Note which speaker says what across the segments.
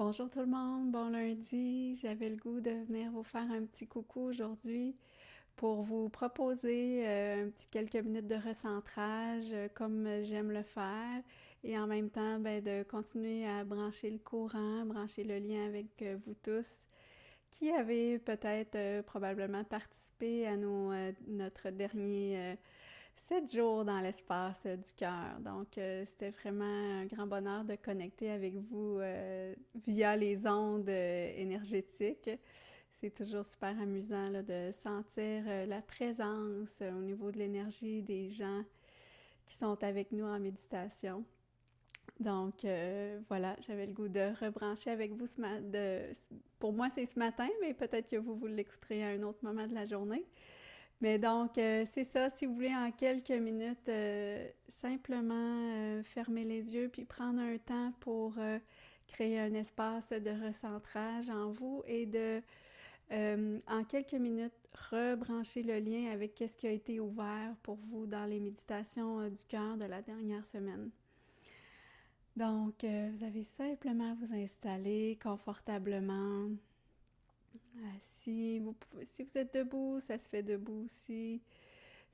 Speaker 1: Bonjour tout le monde, bon lundi. J'avais le goût de venir vous faire un petit coucou aujourd'hui pour vous proposer un petit quelques minutes de recentrage comme j'aime le faire et en même temps de continuer à brancher le courant, brancher le lien avec vous tous qui avez peut-être probablement participé à notre dernier 7 jours dans l'espace du cœur. Donc, c'était vraiment un grand bonheur de connecter avec vous via les ondes énergétiques. C'est toujours super amusant là, de sentir la présence au niveau de l'énergie des gens qui sont avec nous en méditation. Donc, voilà, j'avais le goût de rebrancher avec vous pour moi, c'est ce matin, mais peut-être que vous l'écouterez à un autre moment de la journée. Mais donc, c'est ça, si vous voulez, en quelques minutes, simplement fermer les yeux puis prendre un temps pour créer un espace de recentrage en vous et en quelques minutes, rebrancher le lien avec ce qui a été ouvert pour vous dans les méditations du cœur de la dernière semaine. Donc, vous avez simplement à vous installer confortablement. Si vous êtes debout, ça se fait debout aussi.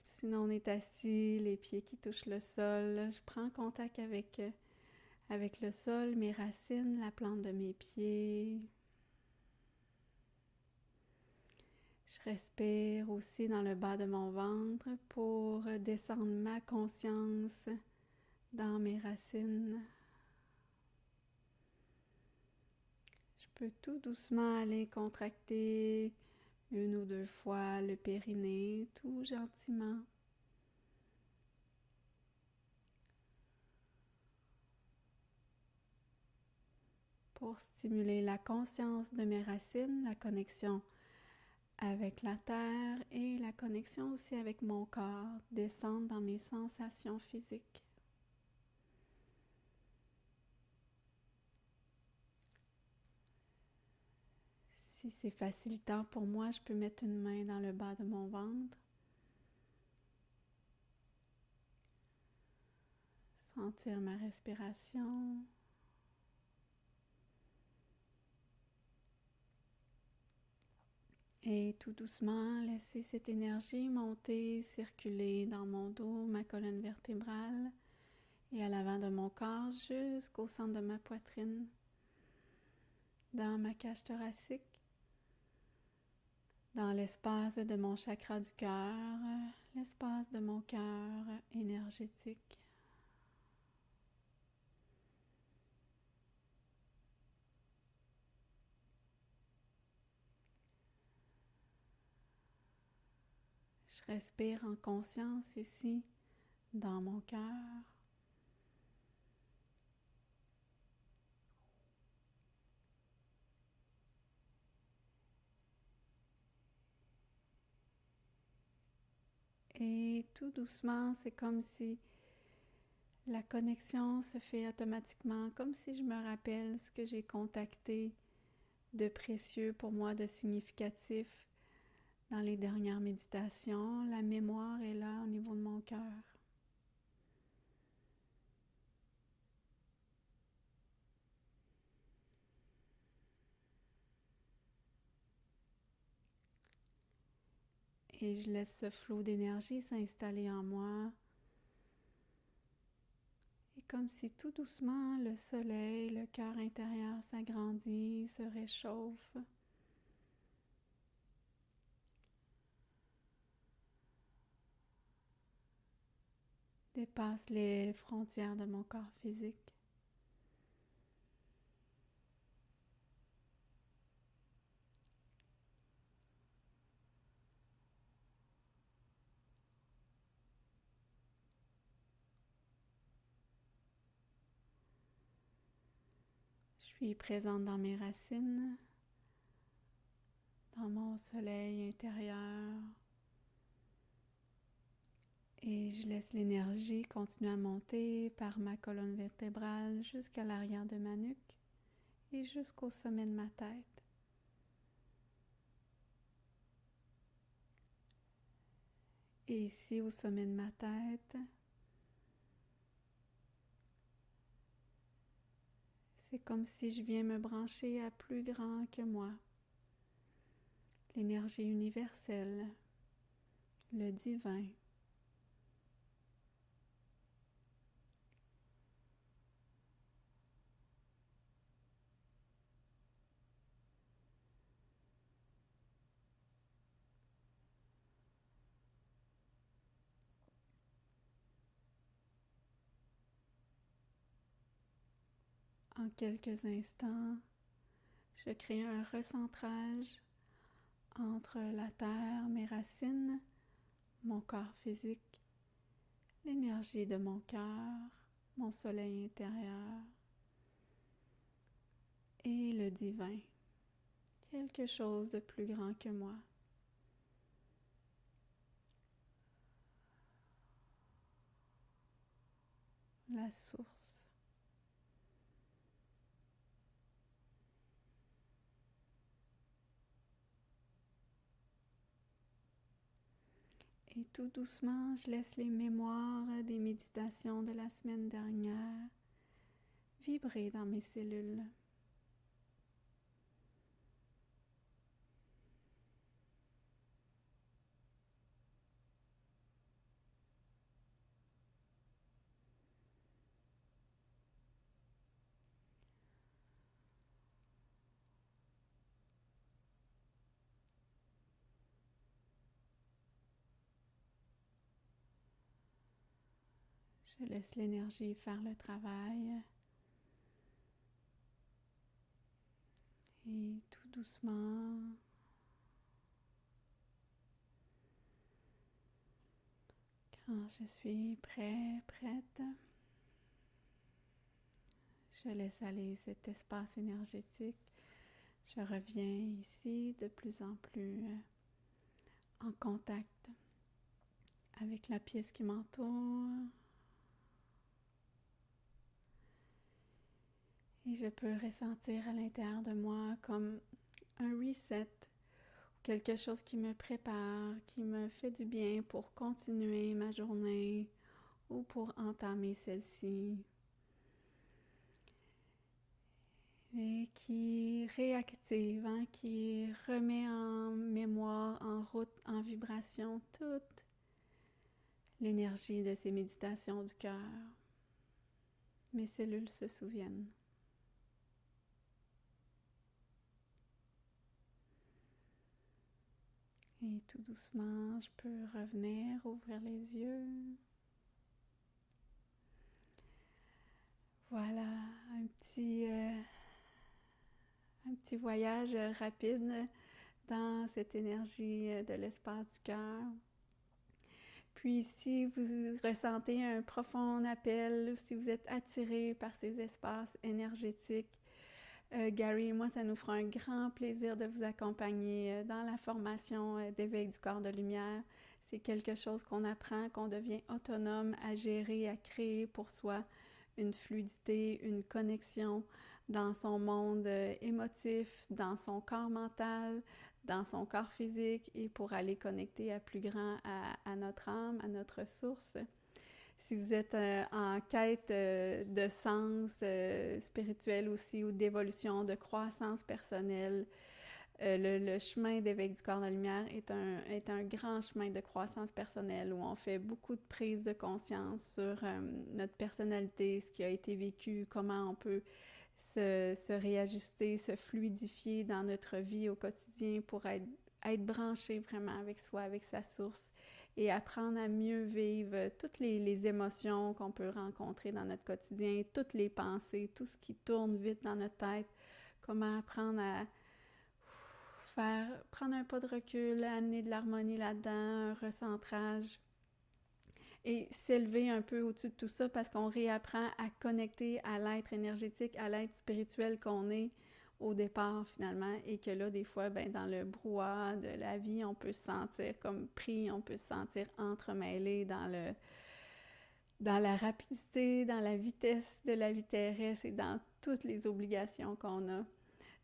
Speaker 1: Sinon, on est assis, les pieds qui touchent le sol. Je prends contact avec le sol, mes racines, la plante de mes pieds. Je respire aussi dans le bas de mon ventre pour descendre ma conscience dans mes racines. Je peux tout doucement aller contracter une ou deux fois le périnée, tout gentiment. Pour stimuler la conscience de mes racines, la connexion avec la terre et la connexion aussi avec mon corps, descendre dans mes sensations physiques. Si c'est facilitant pour moi, je peux mettre une main dans le bas de mon ventre. Sentir ma respiration. Et tout doucement, laisser cette énergie monter, circuler dans mon dos, ma colonne vertébrale et à l'avant de mon corps jusqu'au centre de ma poitrine, dans ma cage thoracique, dans l'espace de mon chakra du cœur, l'espace de mon cœur énergétique. Je respire en conscience ici, dans mon cœur. Et tout doucement, c'est comme si la connexion se fait automatiquement, comme si je me rappelle ce que j'ai contacté de précieux pour moi, de significatif dans les dernières méditations. La mémoire est là au niveau de mon cœur. Et je laisse ce flot d'énergie s'installer en moi. Et comme si tout doucement le soleil, le cœur intérieur s'agrandit, se réchauffe. Dépasse les frontières de mon corps physique. Je suis présente dans mes racines, dans mon soleil intérieur. Et je laisse l'énergie continuer à monter par ma colonne vertébrale jusqu'à l'arrière de ma nuque et jusqu'au sommet de ma tête. Et ici, au sommet de ma tête, C'est comme si je viens me brancher à plus grand que moi. L'énergie universelle, le divin. En quelques instants, je crée un recentrage entre la terre, mes racines, mon corps physique, l'énergie de mon cœur, mon soleil intérieur et le divin, quelque chose de plus grand que moi. La source. Et tout doucement, je laisse les mémoires des méditations de la semaine dernière vibrer dans mes cellules. Je laisse l'énergie faire le travail. Et tout doucement, quand je suis prêt, prête, je laisse aller cet espace énergétique. Je reviens ici de plus en plus en contact avec la pièce qui m'entoure. Et je peux ressentir à l'intérieur de moi comme un reset, quelque chose qui me prépare, qui me fait du bien pour continuer ma journée ou pour entamer celle-ci. Et qui réactive, qui remet en mémoire, en route, en vibration toute l'énergie de ces méditations du cœur. Mes cellules se souviennent. Et tout doucement, je peux revenir, ouvrir les yeux. Voilà, un petit voyage rapide dans cette énergie de l'espace du cœur. Puis si vous ressentez un profond appel, ou si vous êtes attiré par ces espaces énergétiques, Gary et moi, ça nous fera un grand plaisir de vous accompagner dans la formation d'éveil du corps de lumière. C'est quelque chose qu'on apprend, qu'on devient autonome à gérer, à créer pour soi une fluidité, une connexion dans son monde émotif, dans son corps mental, dans son corps physique et pour aller connecter à plus grand à notre âme, à notre source. Si vous êtes en quête de sens spirituel aussi ou d'évolution, de croissance personnelle, le chemin d'éveil du corps de la lumière est un grand chemin de croissance personnelle où on fait beaucoup de prise de conscience sur notre personnalité, ce qui a été vécu, comment on peut se réajuster, se fluidifier dans notre vie au quotidien pour être branché vraiment avec soi, avec sa source et apprendre à mieux vivre toutes les émotions qu'on peut rencontrer dans notre quotidien, toutes les pensées, tout ce qui tourne vite dans notre tête, comment apprendre à prendre un pas de recul, amener de l'harmonie là-dedans, un recentrage et s'élever un peu au-dessus de tout ça parce qu'on réapprend à connecter à l'être énergétique, à l'être spirituel qu'on est au départ finalement et que là des fois dans le brouhaha de la vie on peut se sentir comme pris, on peut se sentir entremêlé dans la rapidité, dans la vitesse de la vie terrestre et dans toutes les obligations qu'on a.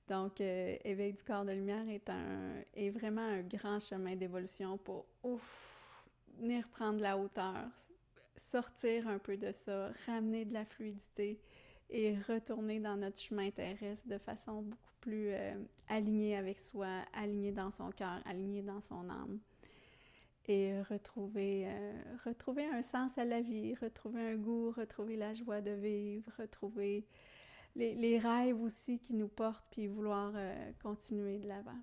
Speaker 1: Donc, éveil du corps de lumière est vraiment un grand chemin d'évolution pour venir prendre la hauteur, sortir un peu de ça, ramener de la fluidité et retourner dans notre chemin terrestre de façon beaucoup plus alignée avec soi, alignée dans son cœur, alignée dans son âme. Et retrouver un sens à la vie, retrouver un goût, retrouver la joie de vivre, retrouver les rêves aussi qui nous portent, puis vouloir continuer de l'avant.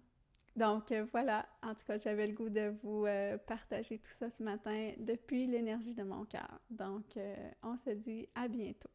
Speaker 1: Donc voilà, en tout cas, j'avais le goût de vous partager tout ça ce matin depuis l'énergie de mon cœur. Donc, on se dit à bientôt.